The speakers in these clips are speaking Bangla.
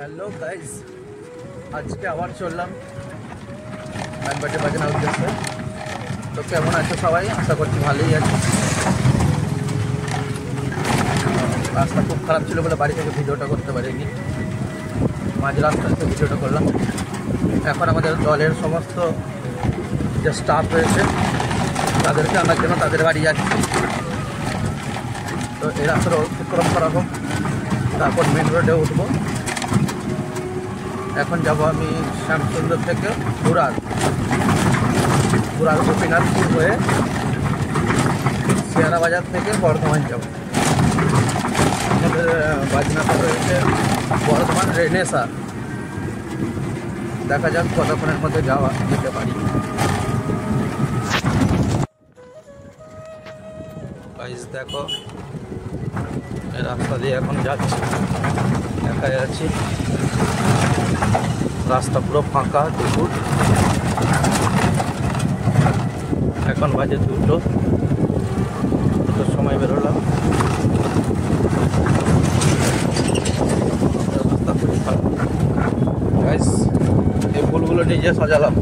হ্যালো গাইস, আজকে আবার চললাম ব্যান্ডবাজে বাজানোর উদ্দেশ্যে। তো কেমন আছো সবাই? আশা করছি ভালোই আছে। রাস্তা খুব খারাপ ছিল বলে বাড়ি থেকে ভিডিওটা করতে পারিনি, মাঝ রাস্তা থেকে ভিডিওটা করলাম। এখন আমাদের দলের সমস্ত যে স্টাফ রয়েছে তাদেরকে আনার জন্য তাদের বাড়ি যাচ্ছি। তো এই রাস্তাটা অতিক্রম করা হোক, তারপর মেন রোডে উঠবো। এখন যাব আমি শ্যামসুন্দর থেকে বুড়ার গোপীনাথপুর হয়ে শিয়ারা বাজার থেকে বর্ধমান যাব। আমাদের বাজনাটা রয়েছে বর্ধমান রেনেসা। দেখা যাক কতক্ষণের মধ্যে যেতে পারি। গাইস দেখো, এই রাস্তা দিয়ে এখন যাচ্ছি, দেখা যাচ্ছে রাস্তা পুরো ফাঁকা। দুপুর এখন বাজে দুটোর সময় বেরোলাম। রাস্তা খুব ভালো। গাইস, এই ফুলগুলো নিজে সাজালাম,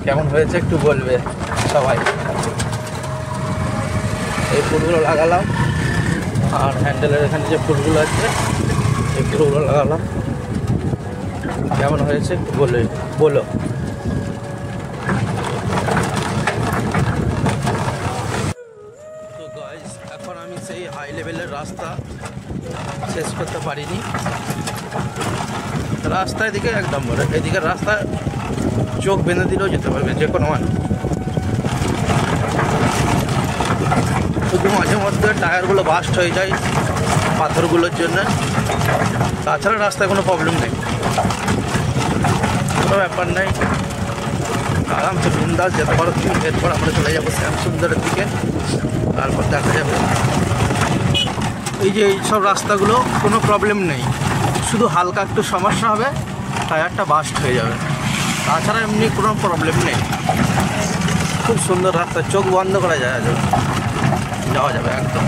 কেমন হয়েছে একটু বলবে সবাই। এই ফুলগুলো লাগালাম, আর হ্যান্ডেলের এখানে যে ফুলগুলো আছে এই ফুলগুলো লাগালাম। কেমন হয়েছে একটু বলো। তো গাইস, এখন আমি সেই হাই লেভেলের রাস্তা শেষ করতে পারিনি। রাস্তা এদিকে একদম বড়, এদিকে রাস্তা চোখ বেঁধে দিলেও যেতে পারবে যে কোনো মানুষ। শুধু মাঝে মধ্যে টায়ারগুলো বাস্ট হয়ে যায় পাথরগুলোর জন্য, তাছাড়া রাস্তায় কোনো প্রবলেম নেই, কোনো ব্যাপার নেই। আরামসে বিন্দাস যেতে পারো। এরপর আমরা চলে যাবো শ্যামসুন্দরের দিকে, তারপর দেখা যাবে। এই যে এইসব রাস্তাগুলো কোনো প্রবলেম নেই, শুধু হালকা একটু সমস্যা হবে, টায়ারটা বাস্ট হয়ে যাবে, তাছাড়া এমনি কোনো প্রবলেম নেই। খুব সুন্দর রাস্তা, চোখ বন্ধ করা যাওয়া যাবে একদম।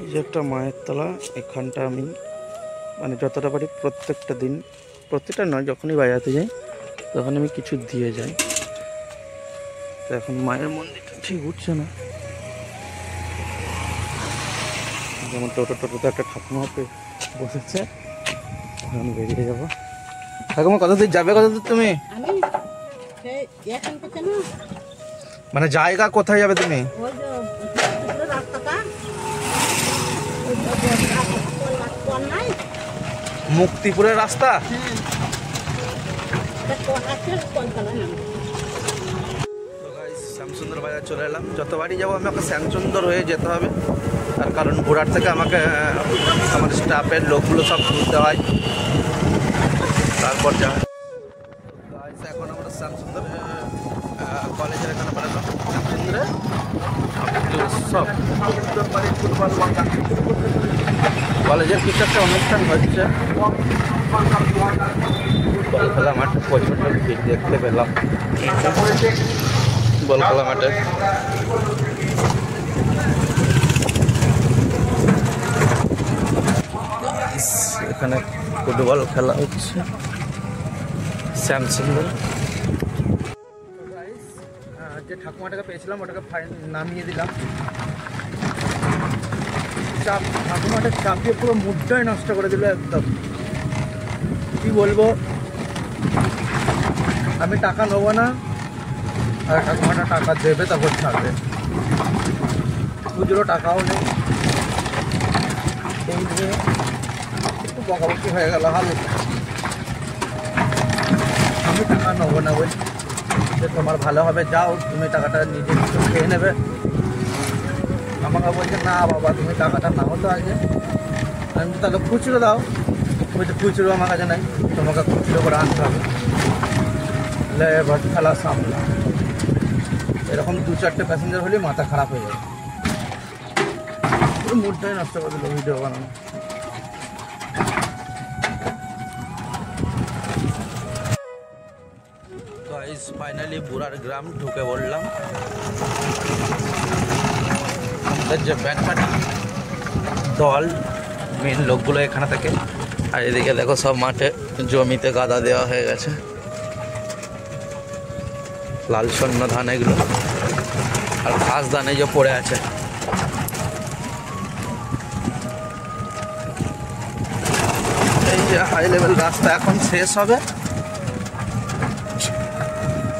এই যে একটা মায়ের তলা, এখানটা আমি মানে যতটা পারি প্রত্যেকটা নয়, যখনই বাজাতে যাই তখন আমি কিছু দিয়ে যাই। তো এখন মায়ের মন্দিরটা ঠিক উঠছে না, যেমন টোটোতে একটা ঠাকুমা বসেছে। আমি বেরিয়ে যাবো। ঠাকুমা কত দূর যাবে? কত দূর তুমি? মানে জায়গা কোথায় যাবে তুমি? মুক্তিপুরের রাস্তা। শ্যামসুন্দর বাজার চলে এলাম। যতবারই যাবো আমাকে শ্যামসুন্দর হয়ে যেতে হবে, তার কারণ বুড়ার থেকে আমাকে আমার স্টাফের লোকগুলো সব তুলতে হয়, তারপর যা। এখন আমরা শ্যামসুন্দর কলেজের এখানে বেরোলাম। শ্যামসুন্দরে সব কলেজের কিছু একটা অনুষ্ঠান হচ্ছে। বল খেলা মাঠে প্রচুর ভিড় দেখতে পেলাম। বল খেলা মাঠে এখানে ফুটবল খেলা হচ্ছে শ্যামসুন্দর। যে ঠাকুমাটাকে পেয়েছিলাম ওটাকে নামিয়ে দিলাম। ঠাকুমাটা চাপিয়ে পুরো মুডটাই নষ্ট করে দিল একদম। কি বলবো, আমি টাকা নেবো না, আর ঠাকুমাটা টাকা দেবে তারপর ছাড়বে। খুচরো টাকাও নেই, এই নিয়ে একটু বকাবকি হয়ে গেল হালকা। আমি টাকা নেবো না, বলছি যে তোমার ভালো হবে, যাও তুমি টাকাটা নিজে কিছু খেয়ে নেবে। আমাকে বলছে না বাবা, তুমি টাকাটা নাও তো আগে। আমি তাহলে খুচরো দাও। বলছে খুচরো আমার কাছে নাই, তোমাকে খুচরো করে আনতে হবে। এবার খেলা সামলা, এরকম 2-4টে প্যাসেঞ্জার হলে মাথা খারাপ হয়ে যাবে। মুডটাই নষ্ট করে দিল ভিডিও বানানো। গাইস, ফাইনালি বুড়ার গ্রাম ঢুকে পড়লাম। আমাদের যে ব্যাংকপাটি দল মেন লোকগুলো এখানে থেকে। আর এদিকে দেখো সব মাঠে জমিতে গাদা দেওয়া হয়ে গেছে, লাল সৈন্য ধান এগুলো, আর ঘাস ধান এই যে পড়ে আছে। এই যে হাই লেভেল রাস্তা এখন শেষ হবে,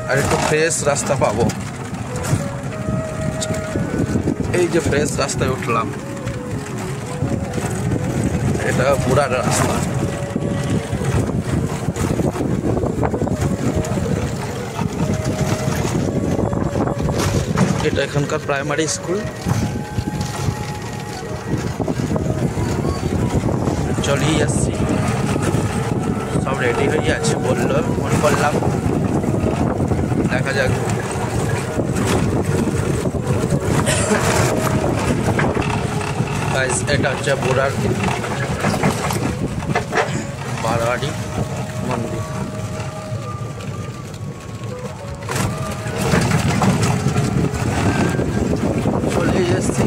আর একটু ফ্রেশ রাস্তা পাবো। এই যে ফ্রেশ রাস্তায় উঠলাম, এটা বুড়ার রাস্তা। এটা এখানকার প্রাইমারি স্কুল। চলেই আসছি, সব রেডি হয়ে আছে বললো, ফোন করলাম, দেখা যাক। এটা হচ্ছে বুড়ার বারোয়ারি মন্দির। চলে এসেছি,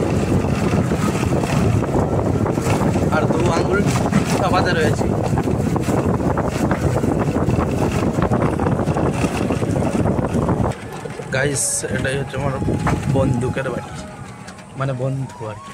আর 2 আঙ্গুল সবাতে রয়েছে। গাইস এটাই হচ্ছে আমার বন্দুকের বাড়ি, মানে বন্ধু আর কি।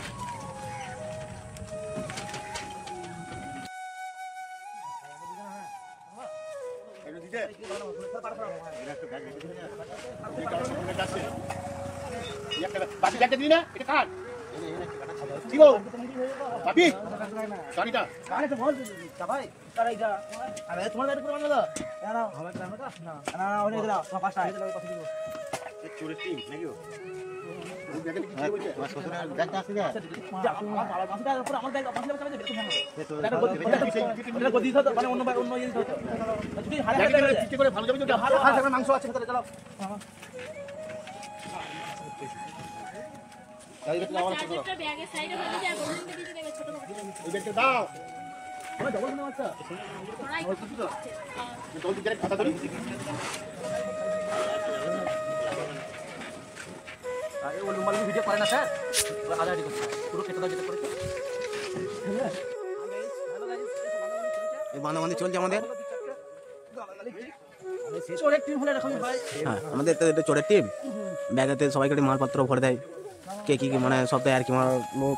ভিডিও করে না স্যার, হাজারি করছে পুরো কেটে দাও যেটা করেছে। বান্ধাবান্ধি চলছে আমাদের, আমাদের এটা চোরের টিম। ব্যাগেতে সবাইকে মালপত্র ভরে দেয়, কে কি মানে সব দেয় আর কি আমার লোক।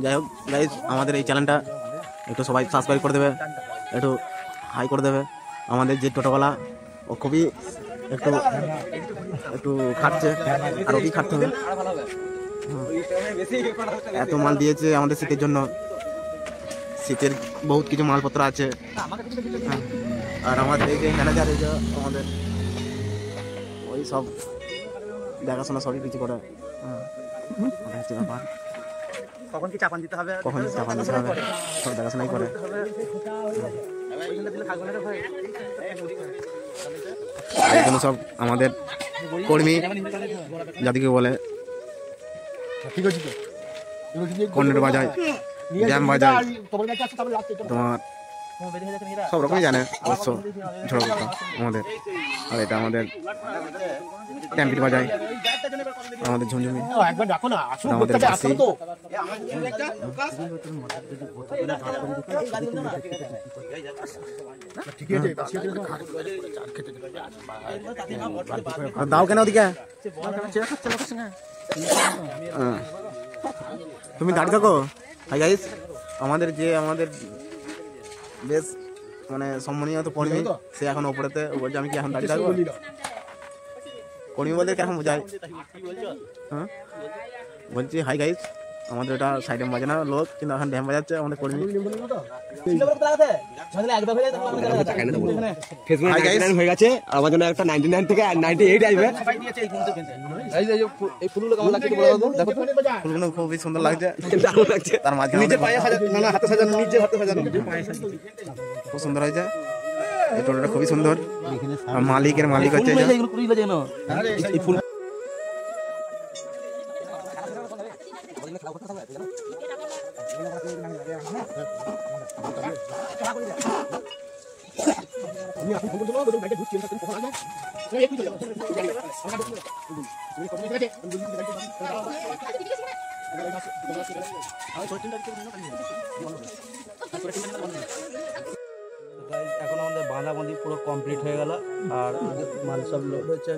যাই হোক গাইজ, আমাদের এই চ্যানেলটা একটু সবাই সাবস্ক্রাইব করে দেবে, একটু হাই করে দেবে। আমাদের যে টোটোওয়ালা ও খুবই একটু খাটছে, আর ওকেই খাটতে হবে। এত মাল দিয়েছে আমাদের শীতের জন্য, শীতের বহুত কিছু মালপত্র আছে। আর আমাদের এই যে ম্যানেজার, এই যে আমাদের ওই সব দেখাশোনা সবই কিছু করে। হচ্ছে ব্যাপার, কখন কি চাপান দিতে হবে, কখন চাপান দিতে হবে সব দেখাশোনাই করে। এগুলো সব আমাদের কর্মী, যাদেরকে বলে কর্নেট বাজায়, জ্যাম বাজায়, তোমার সব রকমই জানে অবশ্য ঝড় আমাদের। আর এটা আমাদের ট্যাম্পিট বাজায়, আমাদের ঝুমঝুমি, আমাদের বাসি। দাও কেন ওদিকে, তুমি দাঁড়িয়ে থাকো। হাই গাইস, আমাদের বেশ মানে সম্মানীয় তো কর্মী, সে এখন ওপরেতে বলছে আমি কি এখন দাঁড়িয়ে থাকবো। কর্মী বলতে কেমন বোঝায়, হ্যাঁ বলছি হাই গাইস, আমাদের এটা সাইডে বাজে না লোক, কিন্তু এখন ড্যাম বাজাচ্ছে আমাদের কর্মী। হয়ে গেছে আমার জন্য একটা 99 থেকে 98 আসবে। ফুলগুলো খুবই সুন্দর লাগছে, তার মাঝে খুব সুন্দর হয়েছে। এই টোটোটা খুবই সুন্দর, মালিক হচ্ছে ফুল। আমি এখন আমাদের বাঁধাবাঁধি পুরো কমপ্লিট হয়ে গেল, আর মাল সব লোড হচ্ছে।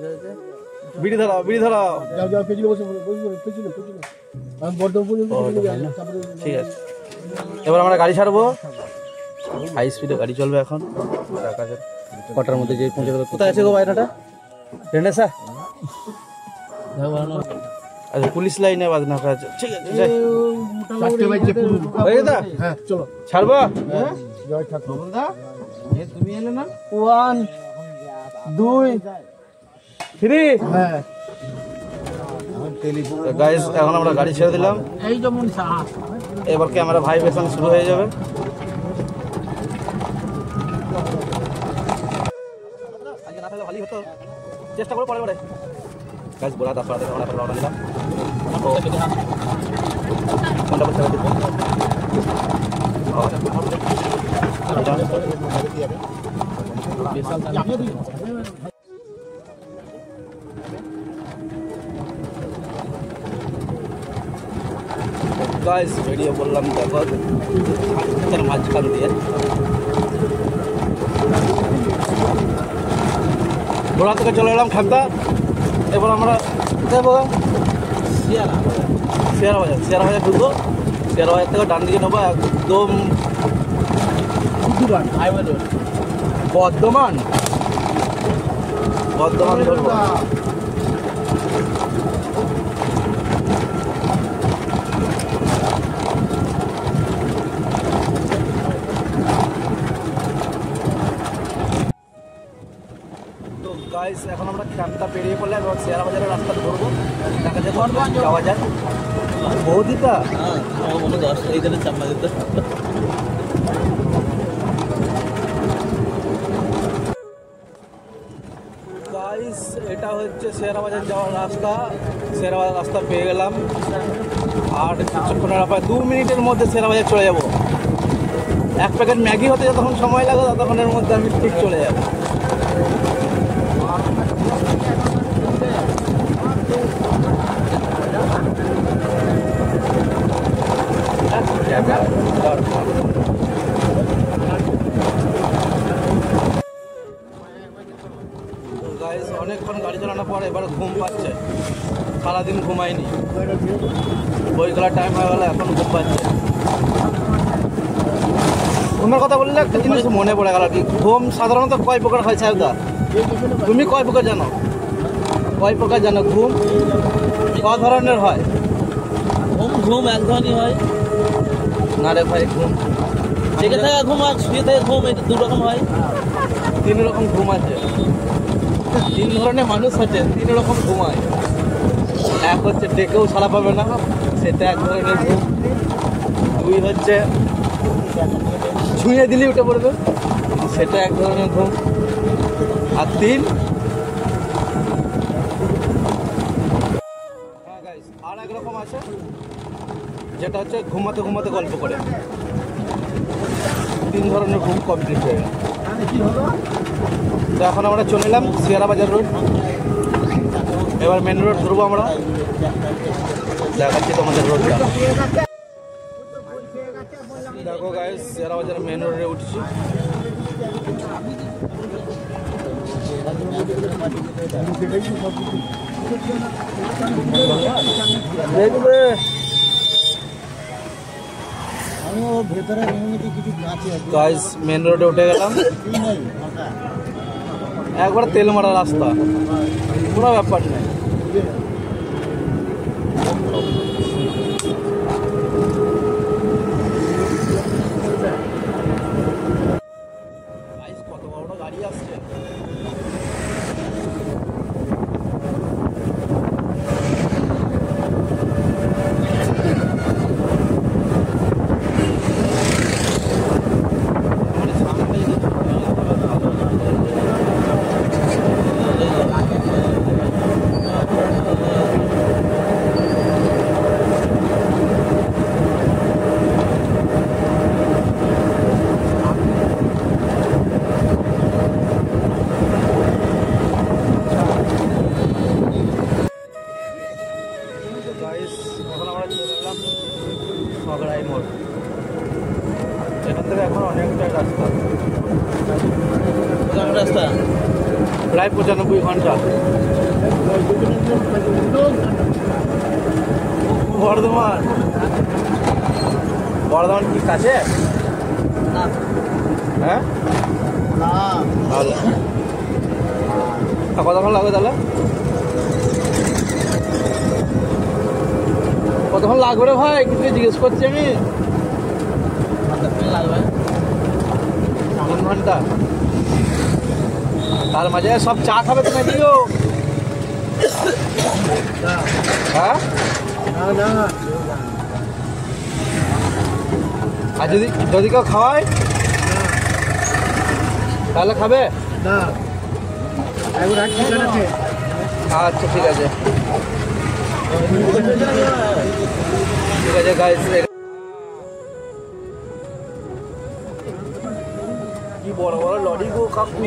বিড়ি ধরাও, বিড়ি ধরাও। ঠিক আছে, এবার আমরা গাড়ি ছাড়বো। হাই স্পিডে গাড়ি চলবে এখন। কটার মধ্যে যে পৌঁছে দেবে। কোথায় আছে গো বাইরেটা? ট্রেনে স্যার, আচ্ছা পুলিশ লাইনে বাজনাকা আছে। ঠিক আছে, ছাড়বো। তুমি এলে না? 1 2 3। গাইস এখন আমরা গাড়ি ছেড়ে দিলাম। এবার ক্যামেরা ভাইব্রেশন শুরু হয়ে যাবে। আজকে না থাকলে ভালোই হতো, চেষ্টা করে পরে পরে গাইস বলা দাঁড়া দাঁড়া আমরা রওনা দিলাম। কোনটা বলতে হবে? গাইস ভিডিও বললাম দেখো মাঝখান দিয়ে ঘোড়া থেকে চলে এলাম খাদ্দা। এবার আমরা দেবো শেয়ার বাজার। শেয়ার বাজার ঢুকবো, শেয়ার বাজার থেকে ডান দিকে নেবো একদম বর্ধমান। বর্ধমান ধরবো। গাইস এখন আমরা ক্যাম্পটা পেরিয়ে পড়লাম এবং শেয়ার বাজারের রাস্তা ধরবো। দেখা যাবে যাওয়া যায়। বৌদিটা চাপা দিতে। গাইস এটা হচ্ছে শেয়ার বাজার যাওয়ার রাস্তা। শেয়ার বাজার রাস্তা পেয়ে গেলাম, আর কিছুক্ষণের প্রায় 2 মিনিটের মধ্যে শেয়ার বাজার চলে যাবো। এক প্যাকেট ম্যাগি হতে যতক্ষণ সময় লাগে ততক্ষণের মধ্যে আমি ঠিক চলে যাবো। গাইস অনেকক্ষণ গাড়ি চালানোর পর এবার ঘুম পাচ্ছে। সারাদিন ঘুমাইনি, বই খেলার টাইম হয়ে গেল, এখন ঘুম পাচ্ছে। ঘুমের কথা বললে একটা জিনিস মনে পড়ে গেল। কি ঘুম সাধারণত কয় প্রকার হয় সাহেবদা? তুমি কয় প্রকার জানো? কয় প্রকার জানো ঘুম? ক ধরনের হয়? ঘুম এক ধরনের হয় না রে ভাই, ঘুম জেগে থাকা ঘুম আর শুয়ে থাকা ঘুম, এটা 2 রকম হয়। 3 রকম ঘুম আছে। 3 ধরনের মানুষ আছে, 3 রকম ঘুম হয়। এক হচ্ছে ডেকেও সারা পাবে না, সেটা এক ধরনের ঘুম। 2 হচ্ছে ছুঁয়ে দিলে উঠে পড়বে, সেটা এক ধরনের ঘুম। আর 3 আর এক রকম আছে, যেটা হচ্ছে ঘুমাতে ঘুমাতে গল্প করে। 3 ধরনের ঘুম কমপ্লিট হয়ে গেল। তো এখন আমরা চলে এলাম শেয়ারা বাজার রোড। এবার মেন রোড ধরবো আমরা। দেখাচ্ছি তোমাদের রোডটা। দেখো গাইস, শেয়ারা বাজার মেন রোডে উঠছি। দেখবে গাইস মেন রোডে উঠে গেলাম। একবার তেল মারা রাস্তা, কোনো ব্যাপার নেই। কত বড় গাড়ি আসছে। 95 ঘন্টা। বর্ধমান বর্ধমান কি কাছে? হ্যাঁ তাহলে কতক্ষণ লাগবে তাহলে? কতক্ষণ লাগবে রে ভাই? কিছু জিজ্ঞেস করছি আমি। 3 ঘন্টা। তার মাঝে সব চা খাবে তো নাকিও? হ্যাঁ আর যদি যদি কেউ খাওয়ায় তাহলে খাবে না? আচ্ছা ঠিক আছে ঠিক আছে গাইস। কি বড় বড় লরি গো কাকু।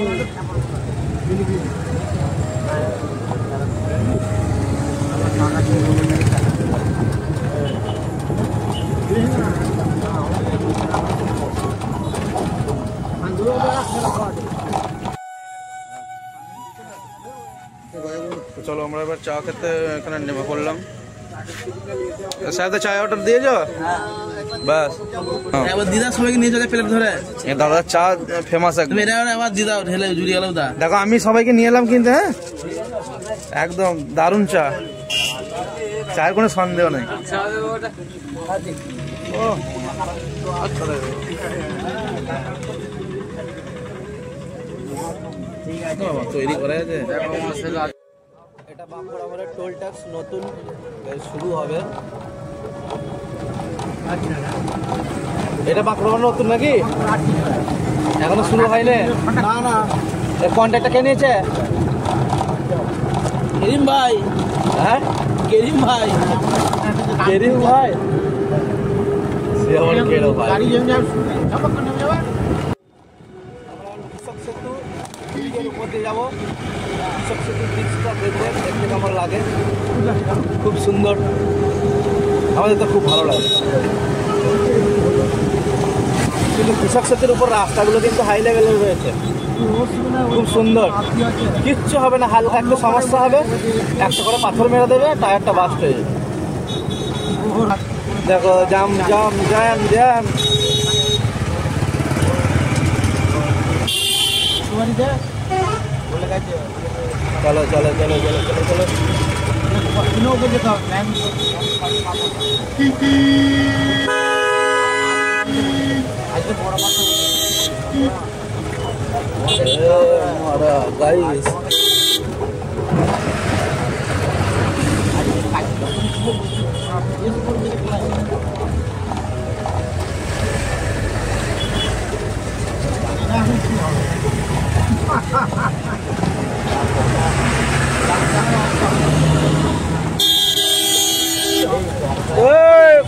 চলো আমরা এবার চা খেতে এখানে নেমে পড়লাম। সাথে চা অর্ডার দিয়েছ? বাস এবার দিদা সবাইকে নিয়ে চলে প্লেট ধরে। দাদা চা ফেমাস একদম। এবার দিদা ঢেলে জুড়ি গেল দা। দেখো আমি সবাইকে নিয়ে এলাম কিন্তু। হ্যাঁ একদম দারুণ চা, চায়ের কোনো সন্দেহ নেই। ও আচ্ছা তৈরি করা আছে। এটা বাঁকুড়া আমাদের টোল ট্যাক্স নতুন শুরু হবে। এটা বাঁকুড়া নতুন নাকি? এখনো শুরু হয়নি? না না। কন্ট্রাক্টটা কে নিয়েছে? কেরিম ভাই। হ্যাঁ কেরিম ভাই। কেরিম ভাই সে আমার কেরো ভাই। কৃষক সেতু ব্রিজের উপর দিয়ে যাবো। কৃষক সেতু ব্রিজটা দেখবেন দেখতে কেমন লাগে, খুব সুন্দর, আমাদের তো খুব ভালো লাগে। কিন্তু কৃষক সেতুর উপর রাস্তাগুলো কিন্তু হাই লেভেলের রয়েছে, খুব সুন্দর, কিচ্ছু হবে না। হালকা একটু সমস্যা হবে, একটা করে পাথর মেরে দেবে, টায়ারটা বাস্ট হয়ে যাবে। দেখো জাম জাম জ্যাম জ্যাম। চলো চলো চলো চলো চলো চলো। গাইস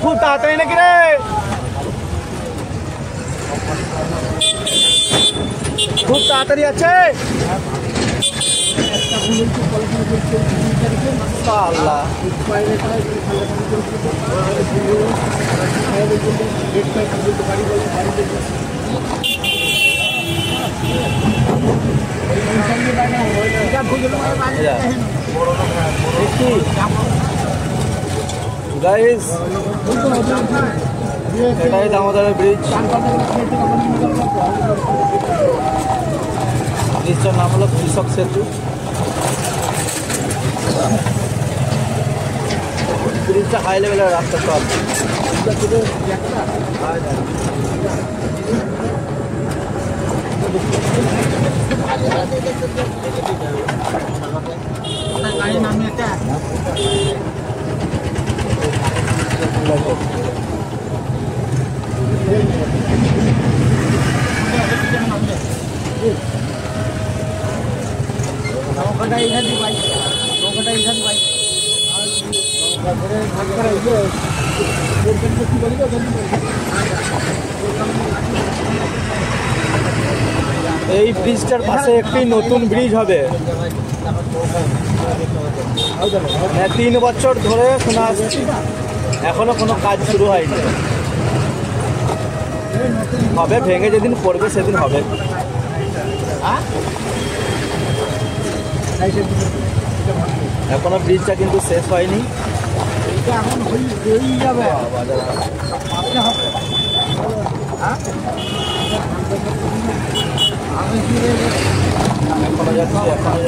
খুব তাড়াতাড়ি নাকি রে? খুব তাড়াতাড়ি আছে। আল্লাহ গাইস এটাই দামোদর ব্রিজ। ব্রিজটার নাম হলো কৃষক সেতু। ব্রিজটা হাই লেভেলের রাস্তা সব। এই ব্রিজটার পাশে একটি নতুন ব্রিজ হবে। 3 বছর ধরে শোনা আসছে, এখনো কোনো কাজ শুরু হয়নি। হবে, ভেঙে যেদিন পড়বে সেদিন হবে। এখনো ব্রিজটা কিন্তু শেষ হয়নি। এখনো যাচ্ছে, এখনো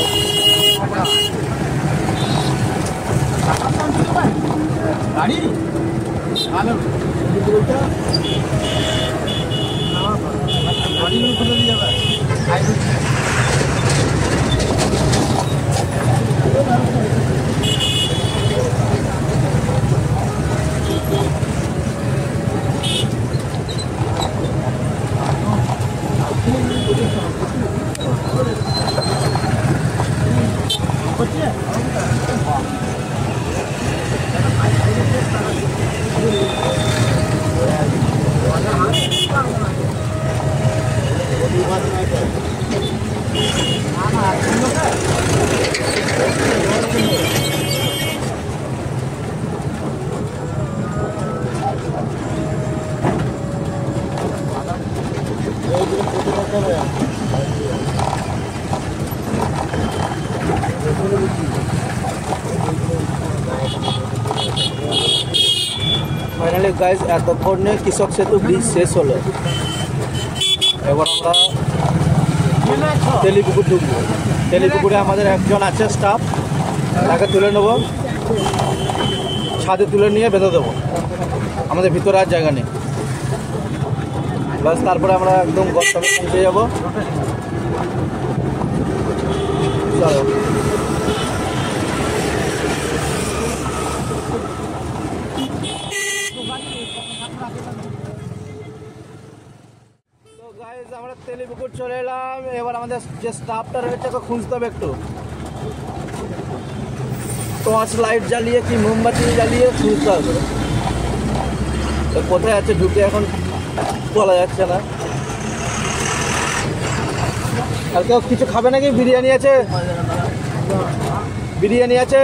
ফাইনালি গাইজ এতক্ষণে কৃষক সেতু ব্রিজ শেষ হলো। এবার আমরা তেলিপুকুর ঢুকবো। তেলিপুকুরে আমাদের একজন আছে স্টাফ, তাকে তুলে নেবো, ছাদে তুলে নিয়ে বেঁধে দেবো, আমাদের ভিতরে আর জায়গা নেই। বাস তারপরে আমরা একদম গন্তব্যে পৌঁছে যাবো। চলো আমরা তেলিপুকুর চলে এলাম। এবার আমাদের যে স্টাফটা রয়েছে ওকে খুঁজতে হবে একটু, টর্চ লাইট জ্বালিয়ে কি মোমবাতি জ্বালিয়ে খুঁজতে হবে। তো কোথায় আছে ঢুকে এখন বলা যাচ্ছে না। আর কেউ কিছু খাবে নাকি? বিরিয়ানি আছে, বিরিয়ানি আছে।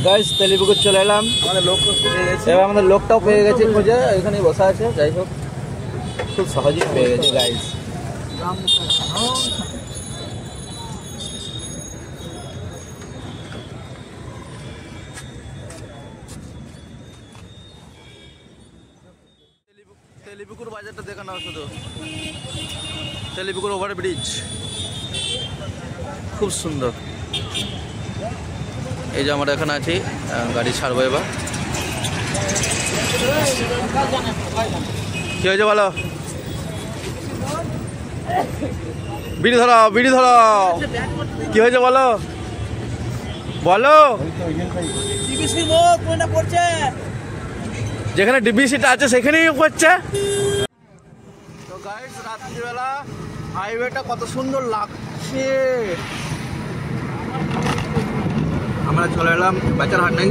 গাইস তেলিপুকুর চলে এলাম, আমাদের লোক এবার আমাদের লোকটাও পেয়ে গেছে খুঁজে, এখানেই বসা আছে। যাই হোক খুব সহজেই পেয়ে গেছে গাইস। তেলিপুকুর বাজারটা দেখানো শুধু, তেলিপুকুর ওভার ব্রিজ খুব সুন্দর। এই যে আমরা এখানে আছি, গাড়ি ছাড়বো এবার। কি হয়েছে বলো? বিড়ি ধরো, বিড়ি ধরো। কি হয়েছে বলো, বলো। যেখানে ডিবিসিটা আছে সেখানেই করছে। তো গাইস রাত্রিবেলা হাইওয়েটা কত সুন্দর লাগছে। আমরা চলে এলাম বাজার হাট, নাকি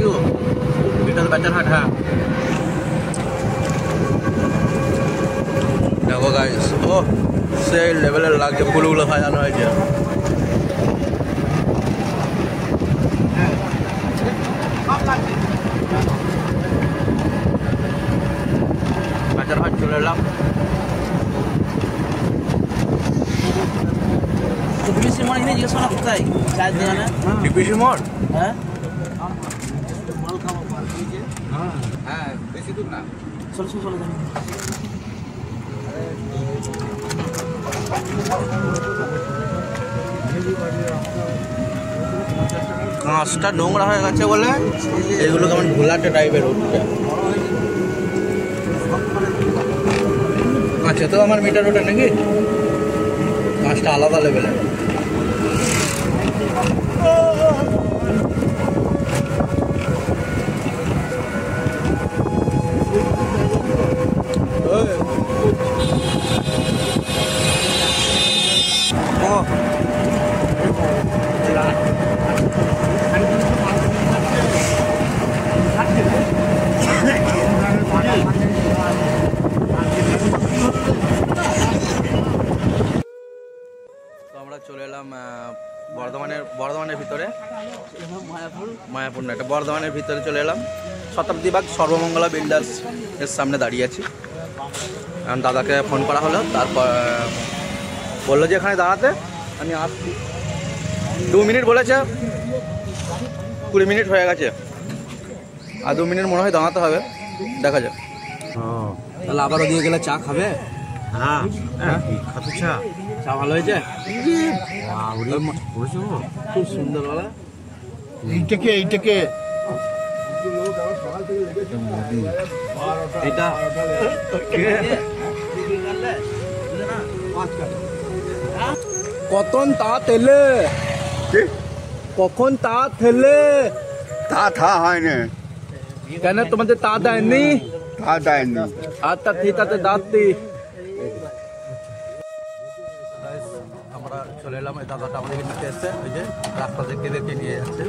এটা তো বাজার হাট। হ্যাঁ দেখো গাইস, ও সেই লেভেলের লাগছে, ফুলগুলো সাজানো হয়েছে। বাজার হাট চলে এলাম। ডিবিসি মোড় এখানে জিজ্ঞেস করা কোথায় চায়ের দোকানে? ডিবিসি মোড়? হ্যাঁ হ্যাঁ বেশি দূর না। চলো চলো চলো। কাঁচটা নোংরা হয়ে গেছে বলে এগুলো কেমন ঘোলাটে টাইপের উঠছে। আচ্ছা তো আমার মিটার ওটা নাকি কাঁচটা আলাদা লেভেলের। চলে এলাম বর্ধমানের ভিতরে। মায়াপুর না, এটা বর্ধমানের ভিতরে চলে এলাম। শতাব্দীবাগ সর্বমঙ্গলা বিল্ডার্স এর সামনে দাঁড়িয়ে আছি। এখন দাদাকে ফোন করা হলো, তারপর বললো যে এখানে দাঁড়াতে, আমি আসছি। 2 মিনিট বলেছে, 20 মিনিট হয়ে গেছে, আর 2 মিনিট মনে হয় দাঁড়াতে হবে, দেখা যাক। তাহলে আবার ওদিকে গেলে চা খাবে? হ্যাঁ খাতে চা চা ভালো হয়েছে? খুব সুন্দর বলা। এইটাকে এটা কখন তা তেলে কখন তা থেলে তা হয় না, কেন তোমাদের তা দেয়নি? তা দেয়নি। আর তা থি তাতে দাঁততি। আমরা চলে এলাম, এই দাদাটা আমাদেরকে নিতে এসছে, ওই যে রাস্তা থেকে এদেরকে নিয়ে যাচ্ছে।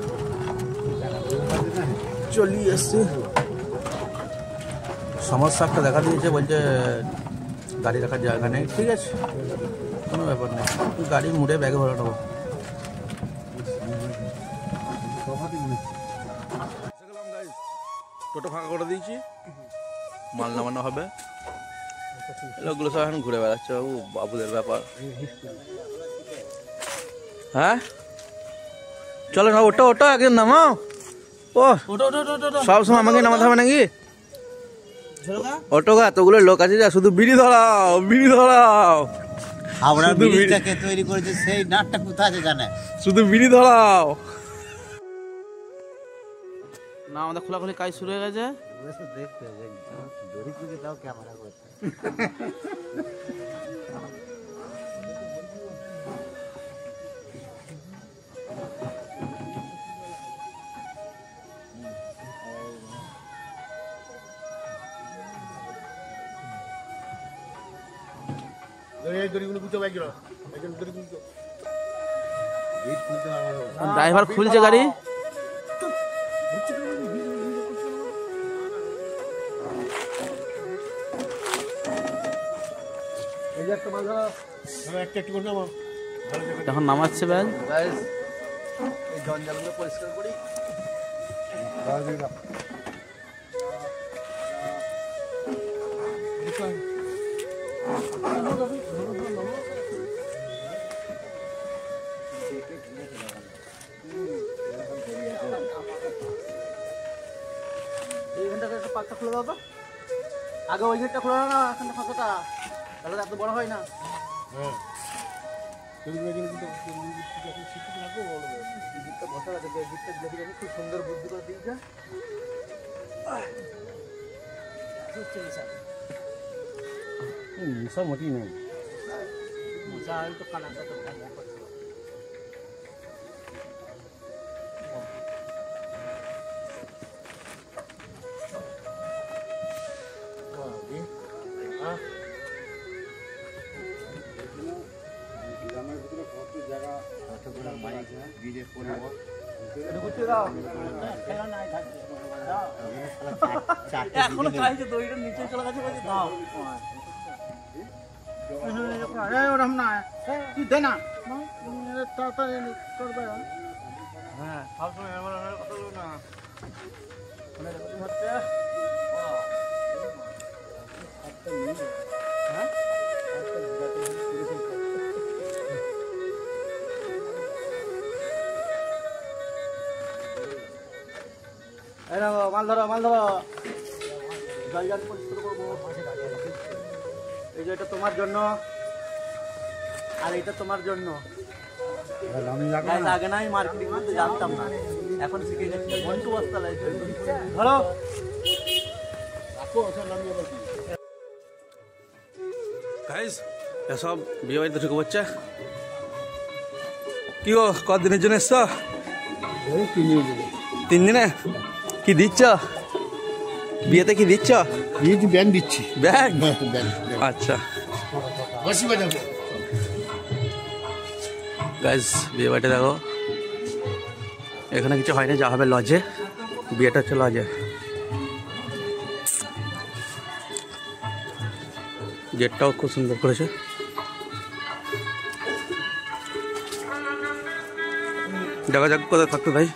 চলিয়ে এসছে, সমস্যা একটা দেখা দিয়েছে, বলছে গাড়ি রাখার জায়গা নেই। ঠিক আছে, কোনো ব্যাপার নেই, গাড়ি মুড়ে ব্যাগে ভরে নেবো। টোটো ফাঁকা করে দিয়েছি, মাল নামানো হবে। লোকগুলো সব এখন ঘুরে বেড়াচ্ছে, বাবু বাবুদের ব্যাপার। হ্যাঁ চলো না, ওটো একদিন নামাও। ও সব সময় আমাকে নামাতে হবে নাকি? অটো গা এতগুলো লোক আছে যা শুধু বিড়ি ধরাও। আমরা শুধু বিড়ি- ব্রিজটাকে তৈরি করেছে, সেই নাটটা কোথায় আছে জানে? শুধু বিড়ি ধরাও না। আমাদের খোলাখুলি কাজ শুরু হয়ে গেছে। দেখতে দড়ি খুঁজে দাও ক্যামেরা করতে। ড্রাইভার খুলছে গাড়ি। এখন নামাচ্ছে ব্যাগ। এই জঞ্জালগুলো পরিষ্কার করি। এইখানটাকে একটু পাকটা খুলে দাও তো। আগে ওই গেটটা খুলে দাও না, এখানটা ফাঁকাটা, তাহলে তো এত বড় হয় না। খুব সুন্দর বুদ্ধি করে দিয়েছে। সব মোটি নেই। এখনো চাইছে দড়িটা নিচে চলে গেছে, বলছে দাও। ওরকম না, তুই দে না। হ্যাঁ সবসময় আমার কথা বলো না। মাল ধরো জায়গা পরিষ্কার করবো। এই যে এটা তোমার জন্য, আর এটা তোমার জন্য। আগে না আমি মার্কেটিং করতে জানতাম না, এখন শিখে গেছি। মন্টু বস্তা লাগছে, ধরো। গাইস এসব বিয়ে বাড়িতে ঢুকে পড়ছে। কি গো, কদিনের জন্য এসছো? 3 দিনে? কি দিচ্ছ বিয়েতে? কি দিচ্ছ? ব্যান দিচ্ছি। ব্যাগ? আচ্ছা গাইস, বিয়ে বাড়িটা দেখো। এখানে কিছু হয়নি, যা হবে লজে। বিয়েটা হচ্ছে লজে। গেটটাও খুব সুন্দর করেছে। দেখা যাক কোথায় থাকতো ভাই।